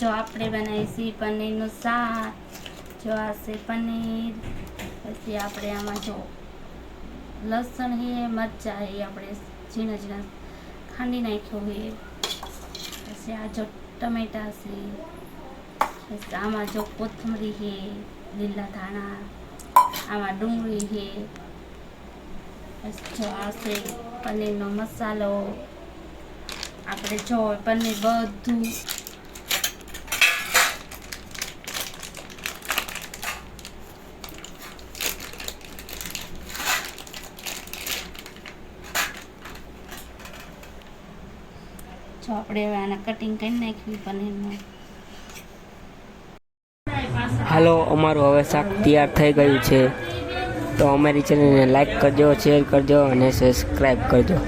જો આપણે બનાવીશું પનીરનું શાક. જો આ છે પનીર. પછી આપણે આમાં જો લસણ હે, મરચાં હે, આપણે ઝીણા ઝીણા ખાંડી નાખ્યો હે. પછી આ જો ટમેટા છે. પછી આમાં જો કોથમરી હે, લીલા ધાણા, આમાં ડુંગળી હે. પછી જો આ છે પનીરનો મસાલો. આપણે જો પનીર બધું જો આપણે હવે આના કટિંગ કરી નાખ્યું પનીરનું. હાલો, અમારું હવે શાક તૈયાર થઈ ગયું છે. તો અમારી ચેનલને લાઈક કરજો, શેર કરજો અને સબસ્ક્રાઈબ કરજો.